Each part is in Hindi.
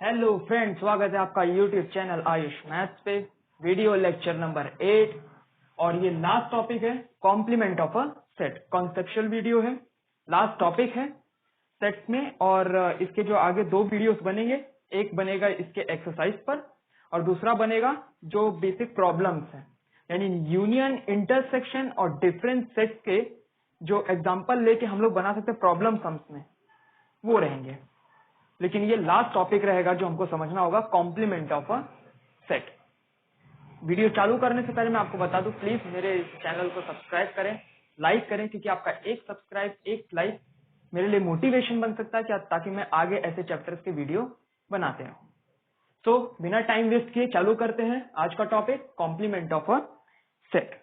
हेलो फ्रेंड्स, स्वागत है आपका यूट्यूब चैनल आयुष मैथ्स पे। वीडियो लेक्चर नंबर 8 और ये लास्ट टॉपिक है complement of a set. Conceptual video है, लास्ट टॉपिक है सेट्स में। और इसके जो आगे दो वीडियोस बनेंगे, एक बनेगा इसके एक्सरसाइज पर और दूसरा बनेगा जो बेसिक प्रॉब्लम्स है, यानी यूनियन, इंटरसेक्शन और डिफरेंस सेट्स के जो एग्जाम्पल लेके हम लोग बना सकते प्रॉब्लम सम्स में, वो रहेंगे। लेकिन ये लास्ट टॉपिक रहेगा जो हमको समझना होगा, complement of a set. Video चालू करने से पहले मैं आपको बता दूं, प्लीज मेरे चैनल को सब्सक्राइब करें, लाइक करें, क्योंकि आपका एक सब्सक्राइब, एक लाइक मेरे लिए मोटिवेशन बन सकता है ताकि मैं आगे ऐसे चैप्टर्स के वीडियो बनाते रहूं। तो बिना टाइम वेस्ट किए चालू करते हैं आज का topic, complement of a set.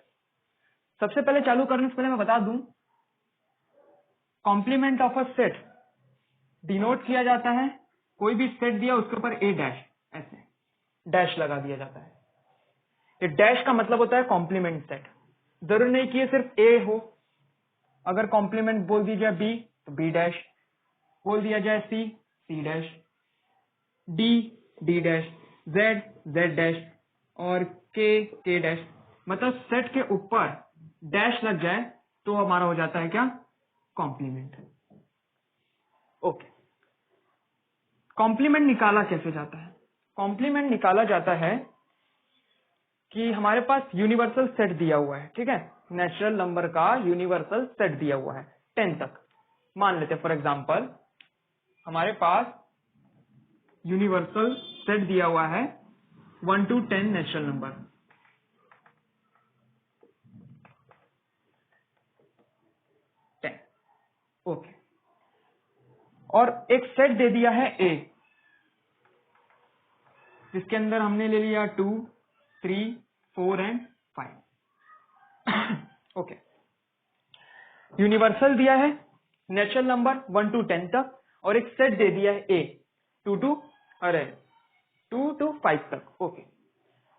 सबसे पहले चालू करने से पहले मैं बता दूं, complement of a set denote किया जाता है, कोई भी सेट दिया उसके ऊपर ए डैश, ऐसे डैश लगा दिया जाता है। ये डैश का मतलब होता है कॉम्प्लीमेंट सेट। जरूर नहीं कि ये सिर्फ ए हो, अगर कॉम्प्लीमेंट बोल दी जाए बी तो बी डैश, बोल दिया जाए C C dash, D D dash, Z Z dash और के डैश। मतलब सेट के ऊपर डैश लग जाए तो हमारा हो जाता है क्या, कॉम्प्लीमेंट। ओके, कॉम्प्लीमेंट निकाला कैसे जाता है? कॉम्प्लीमेंट निकाला जाता है कि हमारे पास यूनिवर्सल सेट दिया हुआ है, ठीक है, नेचुरल नंबर का यूनिवर्सल सेट दिया हुआ है 10 तक। मान लेते हैं फॉर एग्जांपल हमारे पास यूनिवर्सल सेट दिया हुआ है 1 to 10 नेचुरल नंबर। ओके, और एक सेट दे दिया है ए, जिसके अंदर हमने ले लिया 2, 3, 4 एंड 5। ओके, यूनिवर्सल दिया है नेचुरल नंबर 1 to 10 तक और एक सेट दे दिया है ए 2 to 5 तक। ओके,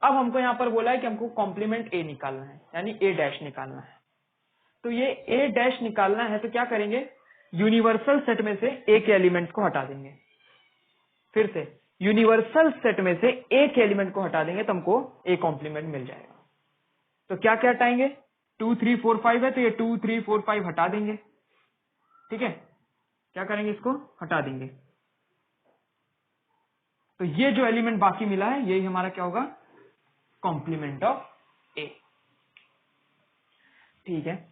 अब हमको यहां पर बोला है कि हमको कॉम्प्लीमेंट ए निकालना है, यानी ए डैश निकालना है। तो ये ए डैश निकालना है तो क्या करेंगे, यूनिवर्सल सेट में से ए के एलिमेंट्स को हटा देंगे। फिर से यूनिवर्सल सेट में से एक एलिमेंट को हटा देंगे तो हमको ए कॉम्प्लीमेंट मिल जाएगा। तो क्या क्या हटाएंगे, 2, 3, 4, 5 है तो ये 2, 3, 4, 5 हटा देंगे। ठीक है, क्या करेंगे, इसको हटा देंगे। तो ये जो एलिमेंट बाकी मिला है यही हमारा क्या होगा, कॉम्प्लीमेंट ऑफ ए। ठीक है,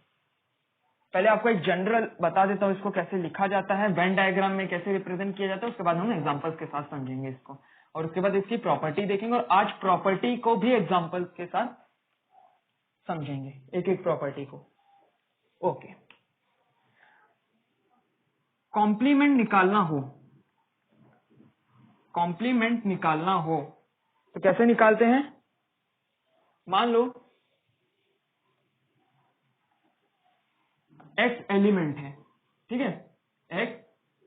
पहले आपको एक जनरल बता देता हूं इसको कैसे लिखा जाता है, वेन डायग्राम में कैसे रिप्रेजेंट किया जाता है, उसके बाद हम एग्जांपल्स के साथ समझेंगे इसको, और उसके बाद इसकी प्रॉपर्टी देखेंगे, और आज प्रॉपर्टी को भी एग्जांपल्स के साथ समझेंगे, एक एक प्रॉपर्टी को। ओके, कॉम्प्लीमेंट निकालना हो, कॉम्प्लीमेंट निकालना हो तो कैसे निकालते हैं? मान लो x एलिमेंट है, ठीक है, x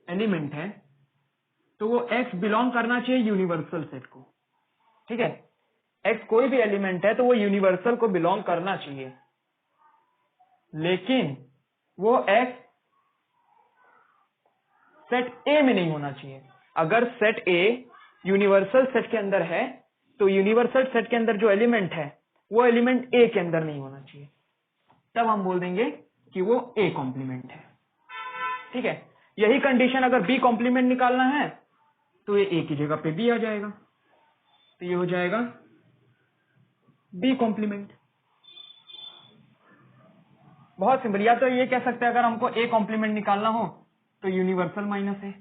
एलिमेंट है तो वो x बिलोंग करना चाहिए यूनिवर्सल सेट को। ठीक है, x कोई भी एलिमेंट है तो वो यूनिवर्सल को बिलोंग करना चाहिए, लेकिन वो x सेट A में नहीं होना चाहिए। अगर सेट A यूनिवर्सल सेट के अंदर है तो यूनिवर्सल सेट के अंदर जो एलिमेंट है वो एलिमेंट A के अंदर नहीं होना चाहिए, तब हम बोल देंगे कि वो A कॉम्प्लीमेंट है। ठीक है, यही कंडीशन अगर B कॉम्प्लीमेंट निकालना है तो ये A की जगह पे B आ जाएगा, तो ये हो जाएगा B कॉम्प्लीमेंट। बहुत सिंपल, या तो ये कह सकते हैं अगर हमको A कॉम्प्लीमेंट निकालना हो तो यूनिवर्सल माइनस A,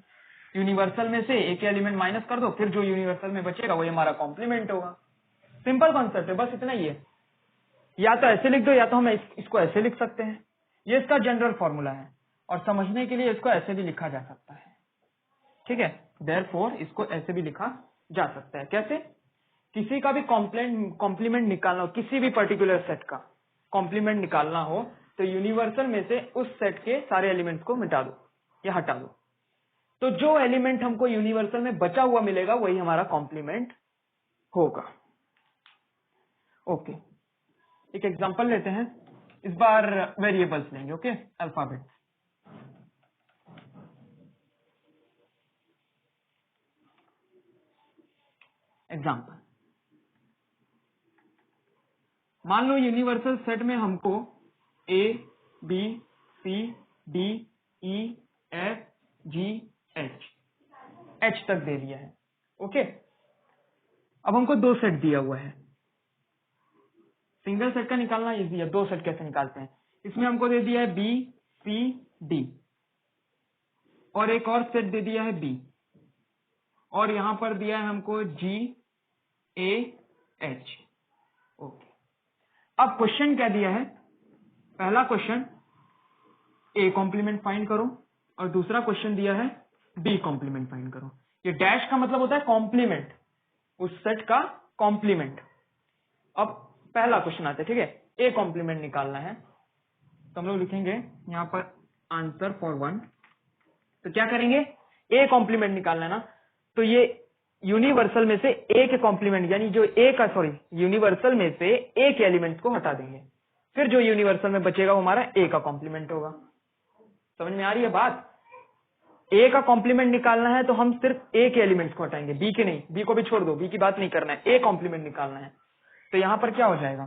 यूनिवर्सल में से A के एलिमेंट माइनस कर दो, फिर जो यूनिवर्सल में बचेगा वही हमारा कॉम्प्लीमेंट होगा। सिंपल कॉन्सेप्ट है, बस इतना ही है। या तो ऐसे लिख दो या तो हम इसको ऐसे लिख सकते हैं, ये इसका जनरल फॉर्मूला है, और समझने के लिए इसको ऐसे भी लिखा जा सकता है। ठीक है, देयरफॉर इसको ऐसे भी लिखा जा सकता है। कैसे? किसी का भी कॉम्प्लीमेंट निकालना हो, किसी भी पर्टिकुलर सेट का कॉम्प्लीमेंट निकालना हो तो यूनिवर्सल में से उस सेट के सारे एलिमेंट्स को मिटा दो या हटा दो, तो जो एलिमेंट हमको यूनिवर्सल में बचा हुआ मिलेगा वही हमारा कॉम्प्लीमेंट होगा। ओके, एक एग्जांपल लेते हैं, इस बार वेरिएबल्स लेंगे। Okay, alphabet. एग्जाम्पल, मान लो यूनिवर्सल सेट में हमको A B C D E F G H तक दे दिया है। ओके, अब हमको दो सेट दिया हुआ है। सिंगल सेट का निकालना इजी है, दो सेट कैसे निकालते हैं। इसमें हमको दे दिया है B C D और एक और सेट दे दिया है B और यहां पर दिया है हमको G A H। ओके, अब क्वेश्चन क्या दिया है, पहला क्वेश्चन A कॉम्प्लीमेंट फाइंड करो और दूसरा क्वेश्चन दिया है B कॉम्प्लीमेंट फाइंड करो। ये डैश का मतलब होता है कॉम्प्लीमेंट, उस सेट का कॉम्प्लीमेंट। अब पहला क्वेश्चन आता है, ठीक है, A कॉम्प्लीमेंट निकालना है तो हम लोग लिखेंगे यहां पर आंसर फॉर 1। तो क्या करेंगे, A कॉम्प्लीमेंट निकालना है ना, तो ये यूनिवर्सल में से A के कॉम्प्लीमेंट यानी जो A का यूनिवर्सल में से A के एलिमेंट को हटा देंगे, फिर जो यूनिवर्सल में बचेगा वो हमारा A का कॉम्प्लीमेंट होगा। समझ में आ रही है बात। A का कॉम्प्लीमेंट निकालना है तो हम सिर्फ A के एलिमेंट्स को हटाएंगे, B के नहीं, B को भी छोड़ दो, B की बात नहीं करना है, A कॉम्प्लीमेंट निकालना है। तो यहां पर क्या हो जाएगा,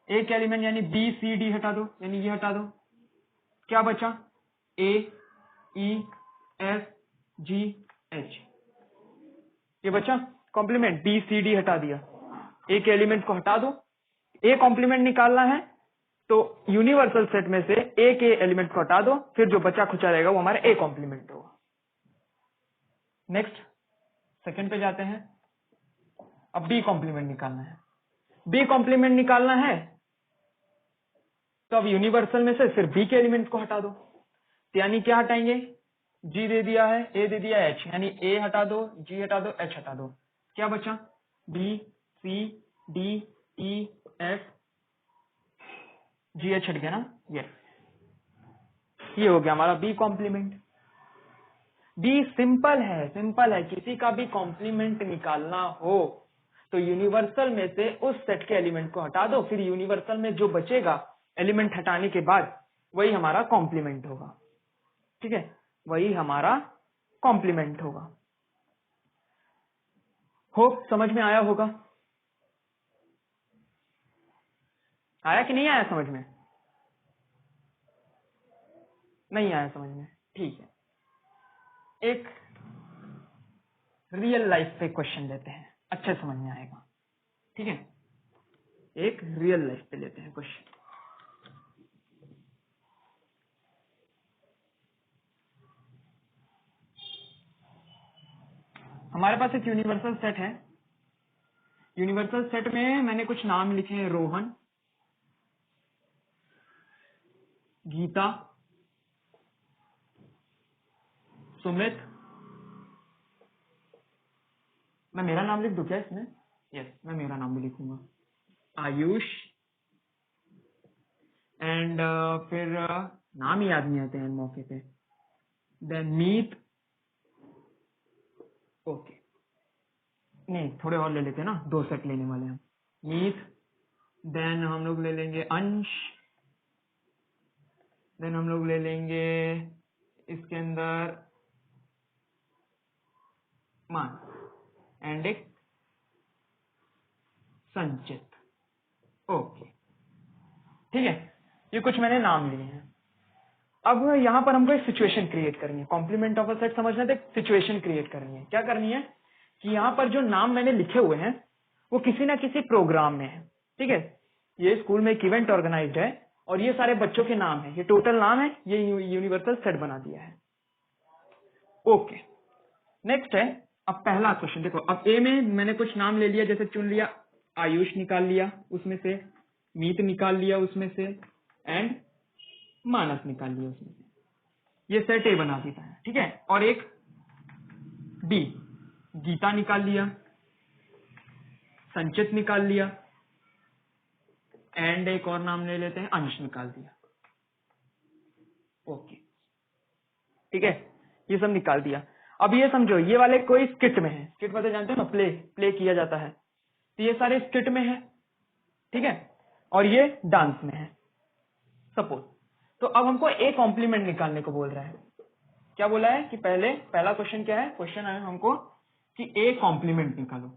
A के एलिमेंट यानी B C D हटा दो, यानी ये हटा दो, क्या बचा A E F G H, ये बचा कॉम्प्लीमेंट। B C D हटा दिया, A के एलिमेंट को हटा दो। A कॉम्प्लीमेंट निकालना है तो यूनिवर्सल सेट में से A के एलिमेंट को हटा दो, फिर जो बचा खुचा रहेगा वो हमारा A कॉम्प्लीमेंट होगा। नेक्स्ट सेकंड पे जाते हैं। अब B कॉम्प्लीमेंट निकालना है, B कॉम्प्लीमेंट निकालना है तो अब यूनिवर्सल में से सिर्फ B के एलिमेंट को हटा दो, तो यानी क्या हटाएंगे, G दे दिया है, A दे दिया है H, यानी A हटा दो, G हटा दो, H हटा दो, क्या बचा B C D E F G H हट गया ना, ये हो गया हमारा B कॉम्प्लीमेंट। B सिंपल है, सिंपल है, किसी का भी कॉम्प्लीमेंट निकालना हो तो यूनिवर्सल में से उस सेट के एलिमेंट को हटा दो, फिर यूनिवर्सल में जो बचेगा एलिमेंट हटाने के बाद वही हमारा कॉम्प्लीमेंट होगा। ठीक है, वही हमारा कॉम्प्लीमेंट होगा। होप समझ में आया होगा, आया कि नहीं आया समझ में, नहीं आया समझ में, ठीक है। एक रियल लाइफ पे क्वेश्चन लेते हैं, अच्छे समझ में आएगा। ठीक है, एक रियल लाइफ पे लेते हैं क्वेश्चन। हमारे पास एक यूनिवर्सल सेट है, यूनिवर्सल सेट में मैंने कुछ नाम लिखे हैं, रोहन, गीता, सुमित, मैं मेरा नाम लिख दूं क्या इसमें, यस मैं मेरा नाम भी लिखूंगा, आयुष, एंड फिर नाम ही याद नहीं आते हैं मौके पे, देन मीत, ओके नहीं थोड़े और ले लेते हैं ना, दो सेट लेने वाले हैं, मीत, देन हम लोग ले लेंगे अंश, देन हम लोग ले लेंगे इसके अंदर मान, एंड एक संचित। ओके ठीक है, ये कुछ मैंने नाम लिए हैं। अब यहां पर हमको एक सिचुएशन क्रिएट करनी है, कॉम्प्लीमेंट ऑफ अ सेट समझना तो एक सिचुएशन क्रिएट करनी है। क्या करनी है कि यहाँ पर जो नाम मैंने लिखे हुए हैं वो किसी ना किसी प्रोग्राम में है। ठीक है, ये स्कूल में एक इवेंट ऑर्गेनाइज्ड है और ये सारे बच्चों के नाम है, ये टोटल नाम है, ये यूनिवर्सल सेट बना दिया है। ओके नेक्स्ट है, अब पहला क्वेश्चन देखो, अब ए में मैंने कुछ नाम ले लिया, जैसे चुन लिया, आयुष निकाल लिया उसमें से, मीत निकाल लिया उसमें से, एंड मानस निकाल लिया उसमें से, ये सेट ए बना देता है। ठीक है, और एक बी, गीता निकाल लिया, संचित निकाल लिया, एंड एक और नाम ले लेते हैं, अंश निकाल दिया। ओके ठीक है, ये सब निकाल दिया। अब ये समझो ये वाले कोई स्किट में है, स्किट मतलब जानते हो ना, प्ले प्ले किया जाता है, तो ये सारे स्किट में है। ठीक है, और ये डांस में है सपोज। तो अब हमको ए कॉम्प्लीमेंट निकालने को बोल रहा है। क्या बोला है कि पहला क्वेश्चन क्या है, क्वेश्चन है हमको कि ए कॉम्प्लीमेंट निकालो।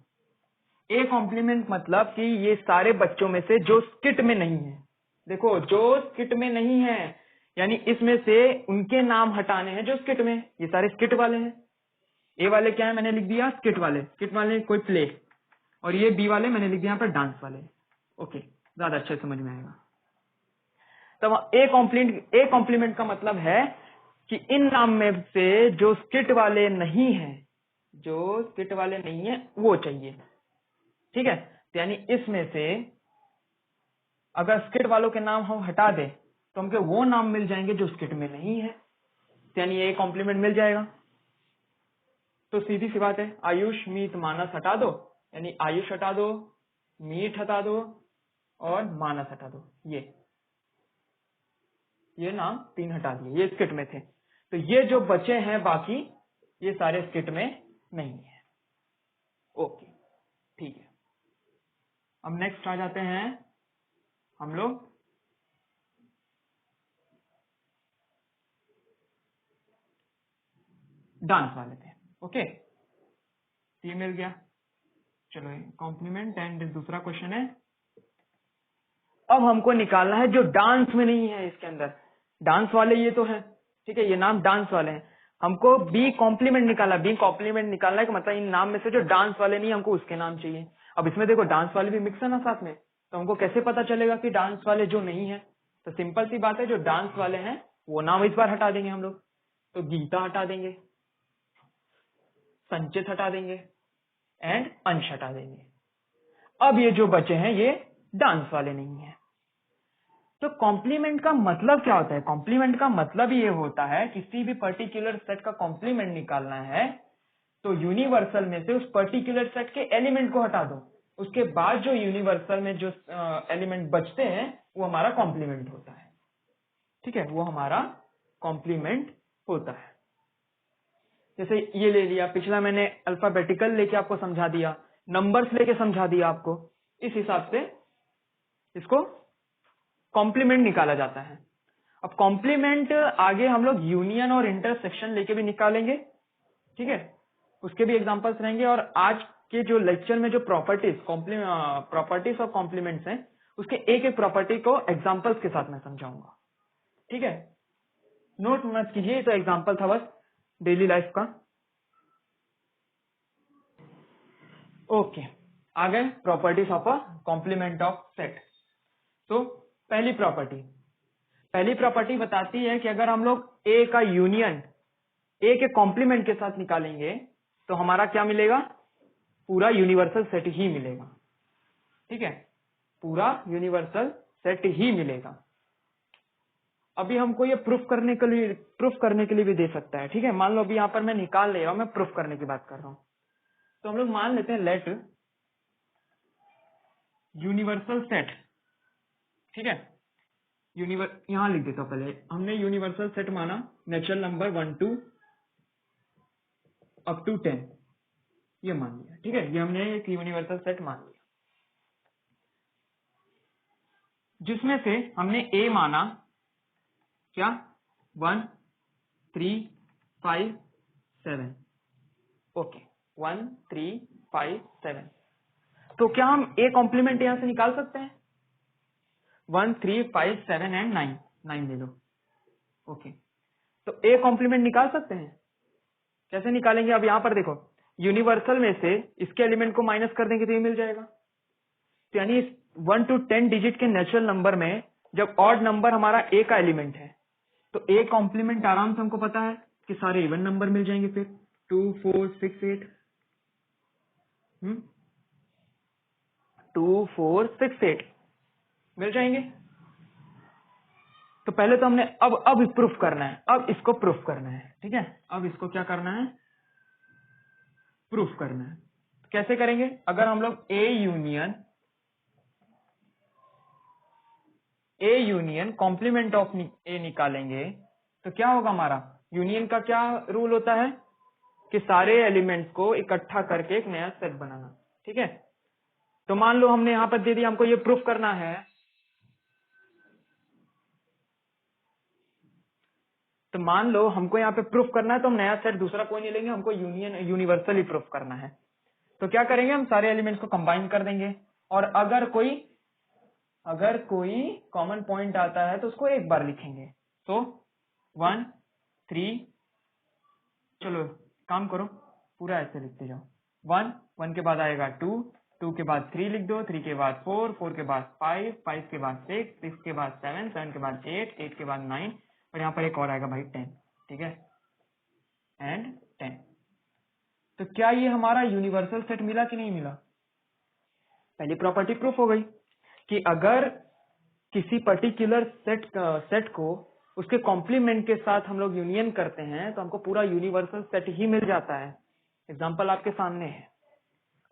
ए कॉम्प्लीमेंट मतलब कि ये सारे बच्चों में से जो स्किट में नहीं है, देखो जो स्किट में नहीं है, यानी इसमें से उनके नाम हटाने हैं जो स्किट में, ये सारे स्किट वाले हैं। ए वाले क्या है, मैंने लिख दिया स्किट वाले, स्किट वाले कोई प्ले, और ये बी वाले मैंने लिख दिया यहाँ पर डांस वाले। ओके, ज्यादा अच्छे समझ में आएगा। तब ए कॉम्प्लीमेंट का मतलब है कि इन नाम में से जो स्किट वाले नहीं है, जो स्किट वाले नहीं है वो चाहिए। ठीक है, तो यानी इसमें से अगर स्किट वालों के नाम हम हटा दें तो हमके वो नाम मिल जाएंगे जो स्किट में नहीं है, तो यानी ये कॉम्प्लीमेंट मिल जाएगा। तो सीधी सी बात है, आयुष मीत मानस हटा दो, यानी आयुष हटा दो, मीट हटा दो और मानस हटा दो, ये नाम 3 हटा दिए, ये स्किट में थे। तो ये जो बचे हैं बाकी, ये सारे स्किट में नहीं है। ओके, ठीक है। अब नेक्स्ट आ जाते हैं हम लोग डांस वाले पे। ओके, ये मिल गया। चलो कॉम्प्लीमेंट एंड दूसरा क्वेश्चन है, अब हमको निकालना है जो डांस में नहीं है इसके अंदर। डांस वाले ये तो है, ठीक है, ये नाम डांस वाले हैं, हमको बी कॉम्प्लीमेंट निकाला। बी कॉम्प्लीमेंट निकालना है कि मतलब इन नाम में से जो डांस वाले नहीं, हमको उसके नाम चाहिए। अब इसमें देखो डांस वाले भी मिक्स है ना साथ में, तो हमको कैसे पता चलेगा कि डांस वाले जो नहीं है? तो सिंपल सी बात है, जो डांस वाले हैं वो नाम इस बार हटा देंगे हम लोग। तो गीता हटा देंगे, संचित हटा देंगे एंड अंश हटा देंगे। अब ये जो बचे हैं ये डांस वाले नहीं है। तो कॉम्प्लीमेंट का मतलब क्या होता है? कॉम्प्लीमेंट का मतलब ये होता है किसी भी पर्टिकुलर सेट का कॉम्प्लीमेंट निकालना है तो यूनिवर्सल में से उस पर्टिकुलर सेट के एलिमेंट को हटा दो, उसके बाद जो यूनिवर्सल में जो एलिमेंट बचते हैं वो हमारा कॉम्प्लीमेंट होता है। ठीक है, वो हमारा कॉम्प्लीमेंट होता है। जैसे ये ले लिया, पिछला मैंने अल्फाबेटिकल लेके आपको समझा दिया, नंबर्स लेके समझा दिया आपको, इस हिसाब से इसको कॉम्प्लीमेंट निकाला जाता है। अब कॉम्प्लीमेंट आगे हम लोग यूनियन और इंटरसेक्शन लेके भी निकालेंगे, ठीक है, उसके भी एग्जांपल्स रहेंगे। और आज के जो लेक्चर में जो प्रॉपर्टीज और कॉम्प्लीमेंट्स हैं, उसके एक एक प्रॉपर्टी को एग्जांपल्स के साथ मैं समझाऊंगा। ठीक है, नोट मत कीजिए, तो एग्जांपल था बस डेली लाइफ का। ओके, आ गए properties of a compliment of set. तो पहली प्रॉपर्टी बताती है कि अगर हम लोग ए का यूनियन ए के कॉम्प्लीमेंट के साथ निकालेंगे तो हमारा क्या मिलेगा? पूरा यूनिवर्सल सेट ही मिलेगा। ठीक है, पूरा यूनिवर्सल सेट ही मिलेगा। अभी हमको ये प्रूफ करने के लिए भी दे सकता है। ठीक है, मान लो अभी यहां पर मैं निकाल ले रहा हूं, मैं प्रूफ करने की बात कर रहा हूं। तो हम लोग मान लेते हैं लेट यूनिवर्सल सेट, ठीक है, यहां लिख देता हूं। पहले हमने यूनिवर्सल सेट माना natural number 1 to up to 10, ये मान लिया। ठीक है, ये हमने एक यूनिवर्सल सेट मान लिया, जिसमें से हमने ए माना क्या? 1 3 5 7। ओके, 1 3 5 7। तो क्या हम ए कॉम्प्लीमेंट यहां से निकाल सकते हैं? 1 3 5 7 एंड 9, 9 ले लो। ओके, तो ए कॉम्प्लीमेंट निकाल सकते हैं। कैसे निकालेंगे? अब यहां पर देखो, यूनिवर्सल में से इसके एलिमेंट को माइनस कर देंगे तो ये मिल जाएगा। तो यानी 1 to 10 डिजिट के नेचुरल नंबर में जब ऑड नंबर हमारा ए का एलिमेंट है तो ए कॉम्प्लीमेंट आराम से हमको पता है कि सारे इवन नंबर मिल जाएंगे। फिर 2 4 6 8, 2 4 6 8 मिल जाएंगे। तो पहले तो हमने अब प्रूफ करना है, अब इसको प्रूफ करना है। ठीक है, अब इसको क्या करना है? प्रूफ करना है। तो कैसे करेंगे? अगर हम लोग ए यूनियन कॉम्प्लीमेंट ऑफ ए निकालेंगे तो क्या होगा? हमारा यूनियन का क्या रूल होता है कि सारे एलिमेंट्स को इकट्ठा करके एक नया सेट बनाना। ठीक है, तो मान लो हमने यहां पर दे दिया, हमको ये प्रूफ करना है तो मान लो हमको यहाँ पे प्रूफ करना है, तो हम नया सेट दूसरा कोई नहीं लेंगे, हमको यूनिवर्सल ही प्रूफ करना है। तो क्या करेंगे, हम सारे एलिमेंट्स को कंबाइन कर देंगे, और अगर कोई कॉमन पॉइंट आता है तो उसको एक बार लिखेंगे। तो 1 3, चलो काम करो, पूरा ऐसे लिखते जाओ। 1 के बाद आएगा 2 के बाद 3 लिख दो, 3 के बाद 4 के बाद 5 के बाद 6 के बाद 7 के बाद 8 के बाद 9, और यहाँ पर एक और आएगा भाई 10। ठीक है, एंड 10। तो क्या ये हमारा यूनिवर्सल सेट मिला कि नहीं मिला? पहली प्रॉपर्टी प्रूफ हो गई कि अगर किसी पर्टिकुलर सेट को उसके कॉम्प्लीमेंट के साथ हम लोग यूनियन करते हैं तो हमको पूरा यूनिवर्सल सेट ही मिल जाता है। एग्जाम्पल आपके सामने है,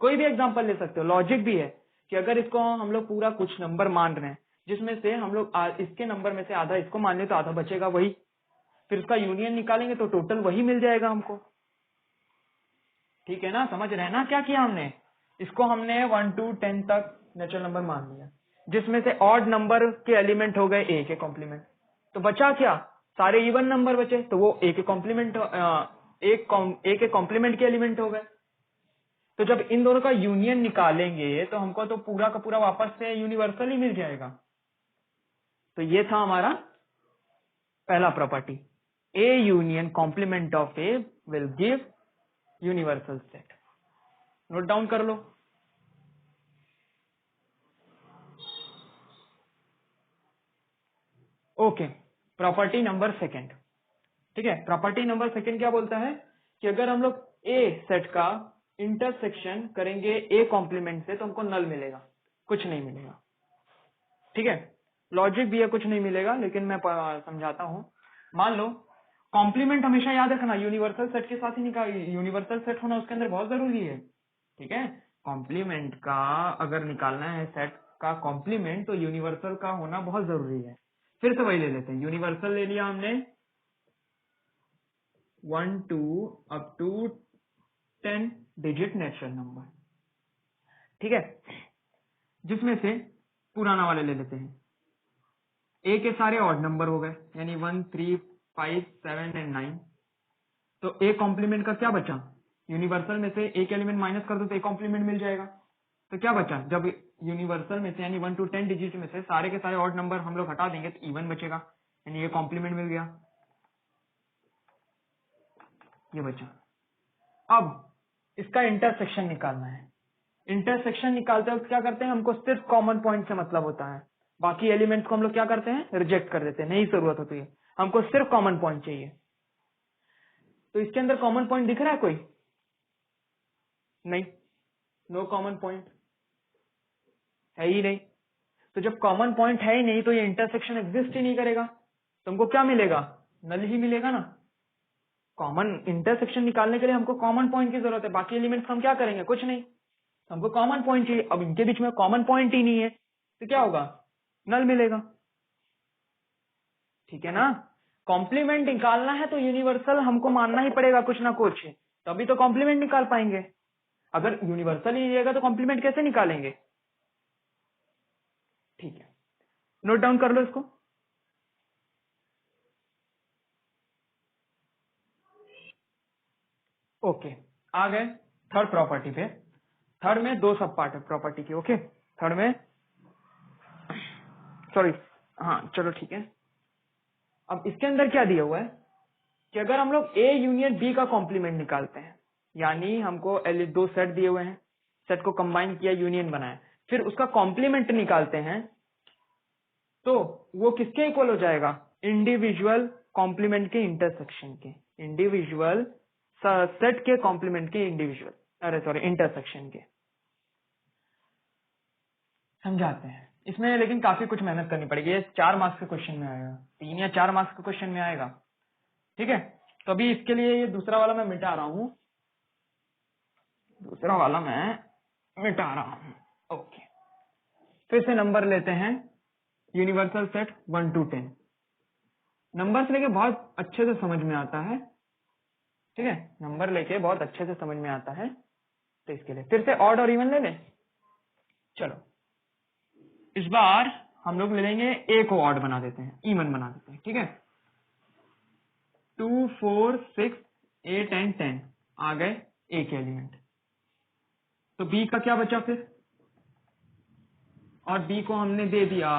कोई भी एग्जाम्पल ले सकते हो। लॉजिक भी है कि अगर इसको हम लोग पूरा कुछ नंबर मान रहे हैं, जिसमें से हम लोग इसके नंबर में से आधा इसको मान ले तो आधा बचेगा वही, फिर उसका यूनियन निकालेंगे तो टोटल वही मिल जाएगा हमको। ठीक है ना, समझ रहे हैं ना क्या किया हमने? इसको हमने 1 to 10 तक नेचुरल नंबर मान लिया, जिसमें से ऑड नंबर के एलिमेंट हो गए ए के कॉम्प्लीमेंट, तो बचा क्या? सारे इवन नंबर बचे, तो वो ए के कॉम्प्लीमेंट के एलिमेंट हो गए। तो जब इन दोनों का यूनियन निकालेंगे तो हमको तो पूरा का पूरा वापस से यूनिवर्सल ही मिल जाएगा। तो ये था हमारा पहला property, A union complement of A will give universal set. Note down कर लो। Okay, property number second. ठीक है, प्रॉपर्टी नंबर सेकंड क्या बोलता है कि अगर हम लोग ए सेट का इंटरसेक्शन करेंगे ए कॉम्प्लीमेंट से तो हमको नल मिलेगा, कुछ नहीं मिलेगा। ठीक है, लॉजिक भी है, कुछ नहीं मिलेगा, लेकिन मैं समझाता हूं। मान लो कॉम्प्लीमेंट हमेशा याद रखना यूनिवर्सल सेट के साथ ही निकाल, यूनिवर्सल सेट होना उसके अंदर बहुत जरूरी है। ठीक है, कॉम्प्लीमेंट का अगर निकालना है सेट का कॉम्प्लीमेंट तो यूनिवर्सल का होना बहुत जरूरी है। फिर से वही ले लेते हैं, यूनिवर्सल ले लिया हमने 1 to up to 10 digit natural number. ठीक है, जिसमें से पुराना वाले ले लेते हैं, ए के सारे ऑड नंबर हो गए, यानी 1 3 5 7 एंड 9। तो ए कॉम्प्लीमेंट का क्या बचा? यूनिवर्सल में से एक एलिमेंट माइनस कर दो तो ए कॉम्प्लीमेंट मिल जाएगा। तो क्या बचा? जब यूनिवर्सल में से यानी 1 to 10 डिजिट में से सारे के सारे ऑड नंबर हम लोग हटा देंगे तो इवन बचेगा, यानी ये कॉम्प्लीमेंट मिल गया, ये बचा। अब इसका इंटरसेक्शन निकालना है। इंटरसेक्शन निकालते वक्त क्या करते हैं, हमको सिर्फ कॉमन पॉइंट से मतलब होता है, बाकी एलिमेंट्स को हम लोग क्या करते हैं, रिजेक्ट कर देते हैं, नहीं जरूरत होती है, हमको सिर्फ कॉमन पॉइंट चाहिए। तो इसके अंदर कॉमन पॉइंट दिख रहा है कोई? नहीं, नो कॉमन पॉइंट है ही नहीं। तो जब कॉमन पॉइंट है ही नहीं तो ये इंटरसेक्शन एग्जिस्ट ही नहीं करेगा, तो हमको क्या मिलेगा? नल ही मिलेगा ना। कॉमन इंटरसेक्शन निकालने के लिए हमको कॉमन पॉइंट की जरूरत है, बाकी एलिमेंट्स हम क्या करेंगे, कुछ नहीं, हमको कॉमन पॉइंट चाहिए। अब इनके बीच में कॉमन पॉइंट ही नहीं है तो क्या होगा? नल मिलेगा। ठीक है ना, कॉम्प्लीमेंट निकालना है तो यूनिवर्सल हमको मानना ही पड़ेगा कुछ ना कुछ, तभी तो कॉम्प्लीमेंट निकाल पाएंगे। अगर यूनिवर्सल ही रहेगा तो कॉम्प्लीमेंट कैसे निकालेंगे? ठीक है, नोट डाउन कर लो इसको। ओके, आ गए थर्ड प्रॉपर्टी पे। थर्ड में दो सब पार्ट है प्रॉपर्टी की। ओके, थर्ड में सॉरी, हाँ चलो ठीक है। अब इसके अंदर क्या दिया हुआ है कि अगर हम लोग ए यूनियन बी का कॉम्प्लीमेंट निकालते हैं, यानी हमको दो सेट दिए हुए हैं, सेट को कंबाइन किया, यूनियन बनाया, फिर उसका कॉम्प्लीमेंट निकालते हैं, तो वो किसके इक्वल हो जाएगा? इंडिविजुअल कॉम्प्लीमेंट के इंटरसेक्शन के, इंडिविजुअल सेट के कॉम्प्लीमेंट के इंडिविजुअल, अरे सॉरी इंटरसेक्शन के। समझाते हैं इसमें, लेकिन काफी कुछ मेहनत करनी पड़ेगी, ये 4 मार्क्स के क्वेश्चन में आएगा, 3 या 4 मार्क्स के क्वेश्चन में आएगा। ठीक है, तो अभी इसके लिए ये दूसरा वाला मैं मिटा रहा हूं, दूसरा वाला मैं मिटा रहा हूं। ओके, फिर से नंबर लेते हैं, यूनिवर्सल सेट 1 to 10। नंबर से लेके बहुत अच्छे से समझ में आता है। ठीक है, नंबर लेके बहुत अच्छे से समझ में आता है, तो इसके लिए फिर से ऑड और इवन ले लें। चलो इस बार हम लोग ले लेंगे, ए को ऑड बना देते हैं, इवन बना देते हैं। ठीक है, 2 4 6 8 एंड 10 आ गए एक एलिमेंट। तो बी का क्या बचा फिर, और बी को हमने दे दिया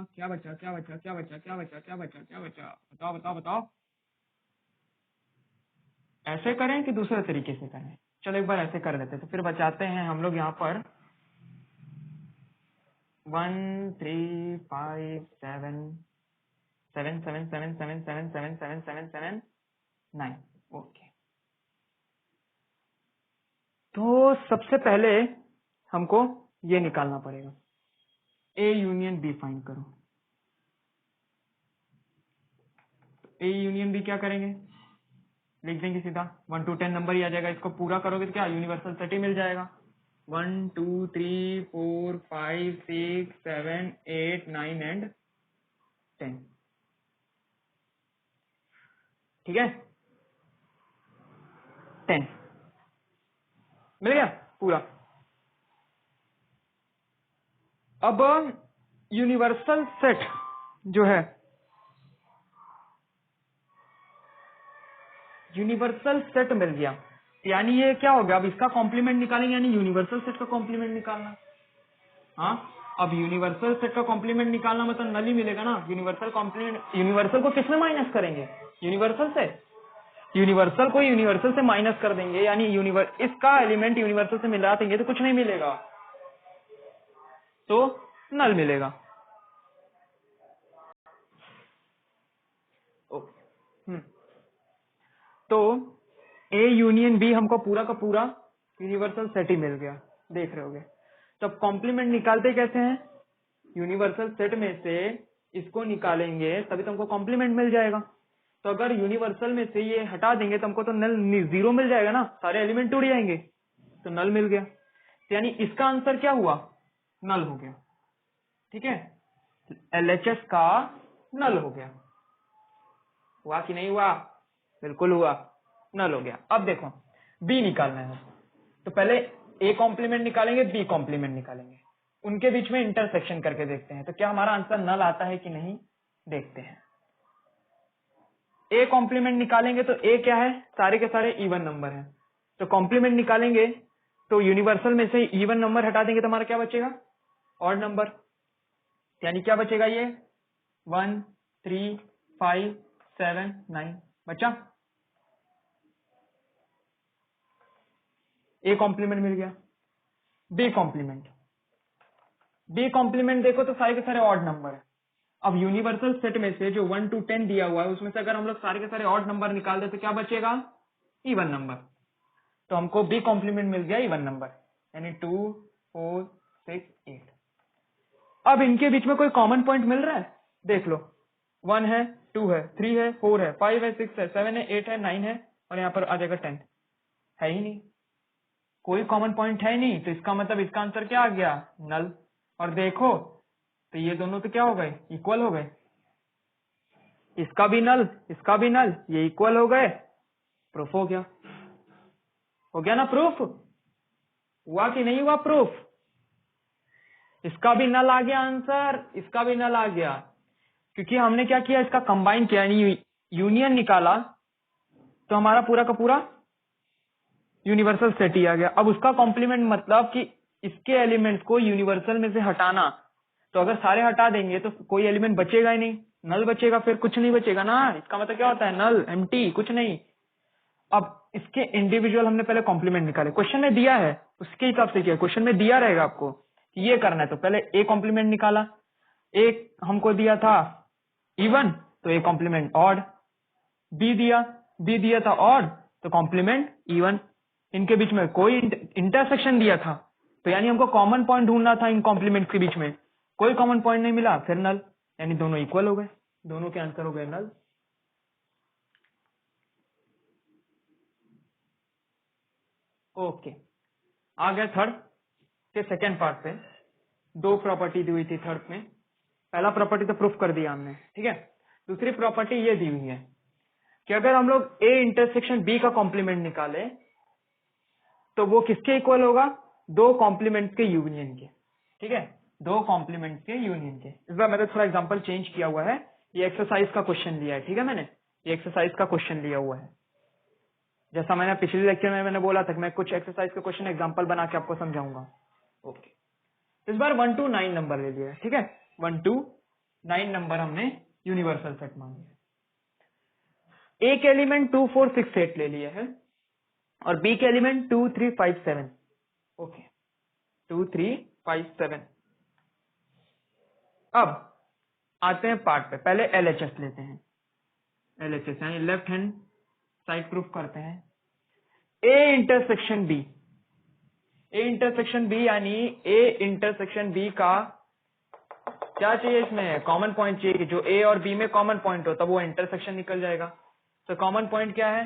क्या बचा क्या बचा क्या बचा क्या बचा क्या बचा क्या बचा, बताओ बताओ बताओ। ऐसे करें कि दूसरे तरीके से करें? चलो एक बार ऐसे कर लेते हैं। तो फिर बचाते हैं हम लोग यहाँ पर 1 3 5 7 7 7 7 7 7 7 7 7 7 9। ओके, तो सबसे पहले हमको ये निकालना पड़ेगा, ए यूनियन बी फाइंड करो। ए यूनियन बी क्या करेंगे, लिख देंगे सीधा 1 to 10 नंबर ही आ जाएगा। इसको पूरा करोगे तो क्या यूनिवर्सल सेट ही मिल जाएगा। 1 2 3 4 5 6 7 8 9 एंड 10। ठीक है, 10 मिल गया पूरा। अब यूनिवर्सल सेट जो है, यूनिवर्सल सेट मिल गया, यानी ये क्या हो गया, अब इसका कॉम्प्लीमेंट निकालेंगे, यानी यूनिवर्सल सेट का कॉम्प्लीमेंट निकालना। हाँ, अब यूनिवर्सल सेट का कॉम्प्लीमेंट निकालना मतलब नल ही मिलेगा ना। यूनिवर्सल कॉम्प्लीमेंट, यूनिवर्सल को किसमें माइनस करेंगे, यूनिवर्सल से। यूनिवर्सल को यूनिवर्सल से माइनस कर देंगे, यानी इसका एलिमेंट यूनिवर्सल से मिला देंगे तो कुछ नहीं मिलेगा, तो नल मिलेगा। ओके, तो ए यूनियन बी हमको पूरा का पूरा यूनिवर्सल सेट ही मिल गया, देख रहे होगे। तो अब कॉम्प्लीमेंट निकालते कैसे हैं, यूनिवर्सल सेट में से इसको निकालेंगे तभी तो हमको कॉम्प्लीमेंट मिल जाएगा। तो अगर यूनिवर्सल में से ये हटा देंगे तो हमको तो नल जीरो मिल जाएगा ना, सारे एलिमेंट टूट जाएंगे, तो नल मिल गया। तो यानी इसका आंसर क्या हुआ, नल हो गया। ठीक है, एलएचएस का नल हो गया। हुआ कि नहीं हुआ, बिल्कुल हुआ, नल हो गया। अब देखो बी निकालना है, तो पहले ए कॉम्प्लीमेंट निकालेंगे, बी कॉम्प्लीमेंट निकालेंगे, उनके बीच में इंटरसेक्शन करके देखते हैं तो क्या हमारा आंसर नल आता है कि नहीं, देखते हैं। ए कॉम्प्लीमेंट निकालेंगे तो ए क्या है, सारे के सारे इवन नंबर हैं, तो कॉम्प्लीमेंट निकालेंगे तो यूनिवर्सल में से इवन नंबर हटा देंगे तो हमारा क्या बचेगा, ऑड नंबर। यानी क्या बचेगा, ये 1 3 5 7 9 बचा। ए कॉम्प्लीमेंट मिल गया। बी कॉम्प्लीमेंट, बी कॉम्प्लीमेंट देखो तो सारे के सारे ऑड नंबर है। अब यूनिवर्सल सेट में से जो 1 to 10 दिया हुआ है उसमें से अगर हम लोग सारे के सारे ऑड नंबर निकाल दे तो क्या बचेगा, इवन नंबर। तो हमको बी कॉम्प्लीमेंट मिल गया इवन नंबर, यानी 2 4 6 8। अब इनके बीच में कोई कॉमन पॉइंट मिल रहा है, देख लो, 1 है 2 है 3 है 4 है 5 है 6 है 7 है 8 है 9 है और यहाँ पर आ जाएगा 10, है ही नहीं, कोई कॉमन पॉइंट है ही नहीं। तो इसका मतलब इसका आंसर क्या आ गया, नल। और देखो तो ये दोनों तो क्या हो गए, इक्वल हो गए, इसका भी नल इसका भी नल, ये इक्वल हो गए, प्रूफ हो गया ना, प्रूफ हुआ कि नहीं हुआ, प्रूफ। इसका भी नल आ गया आंसर, इसका भी नल आ गया, क्योंकि हमने क्या किया, इसका कंबाइन किया, यानी यूनियन निकाला, तो हमारा पूरा का पूरा यूनिवर्सल सेट ही आ गया। अब उसका कॉम्प्लीमेंट मतलब कि इसके एलिमेंट्स को यूनिवर्सल में से हटाना, तो अगर सारे हटा देंगे तो कोई एलिमेंट बचेगा ही नहीं, नल बचेगा, फिर कुछ नहीं बचेगा ना। इसका मतलब क्या होता है, नल, एम्प्टी, कुछ नहीं। अब इसके इंडिविजुअल हमने पहले कॉम्प्लीमेंट निकाले, क्वेश्चन में दिया है उसके हिसाब से किया, क्वेश्चन में दिया रहेगा आपको कि ये करना है, तो पहले ए कॉम्प्लीमेंट निकाला, एक हमको दिया था इवन तो ए कॉम्प्लीमेंट ऑड, बी दिया था ऑड तो कॉम्प्लीमेंट इवन, इनके बीच में कोई इंटरसेक्शन दिया था, तो यानी हमको कॉमन पॉइंट ढूंढना था इन कॉम्प्लीमेंट के बीच में, कोई कॉमन पॉइंट नहीं मिला, फिर नल, यानी दोनों इक्वल हो गए, दोनों के आंसर हो गए नल। ओके, आ गया थर्ड के सेकेंड पार्ट पे। दो प्रॉपर्टी दी हुई थी थर्ड में, पहला प्रॉपर्टी तो प्रूफ कर दिया हमने, ठीक है। दूसरी प्रॉपर्टी ये दी हुई है कि अगर हम लोग ए इंटरसेक्शन बी का कॉम्प्लीमेंट निकाले तो वो किसके इक्वल होगा, दो कॉम्प्लीमेंट के यूनियन के, ठीक है। दो कॉम्प्लीमेंट के यूनियन के। इस बार मैंने थोड़ा एग्जांपल चेंज किया हुआ है, ये एक्सरसाइज का क्वेश्चन लिया है, ठीक है, मैंने ये एक्सरसाइज का क्वेश्चन लिया हुआ है। जैसा मैंने पिछले लेक्चर में मैंने बोला था कि मैं कुछ एक्सरसाइज का क्वेश्चन एग्जांपल बना के आपको समझाऊंगा। ओके, इस बार 1 to 9 नंबर ले लिया है, ठीक है, 1 to 9 नंबर हमने यूनिवर्सल सेट मान लिया। ए के एलिमेंट 2 4 6 8 ले लिया है और बी के एलिमेंट 2 3 5 7। ओके, 2 3 5 7। अब आते हैं पार्ट पे, पहले एलएचएस लेते हैं। एलएचएस यानी लेफ्ट हैंड साइड प्रूफ करते हैं। A intersection B, A intersection B यानी ए इंटरसेक्शन बी का क्या चाहिए, इसमें कॉमन पॉइंट चाहिए कि जो ए और बी में कॉमन पॉइंट हो तब वो इंटरसेक्शन निकल जाएगा। तो कॉमन पॉइंट क्या है,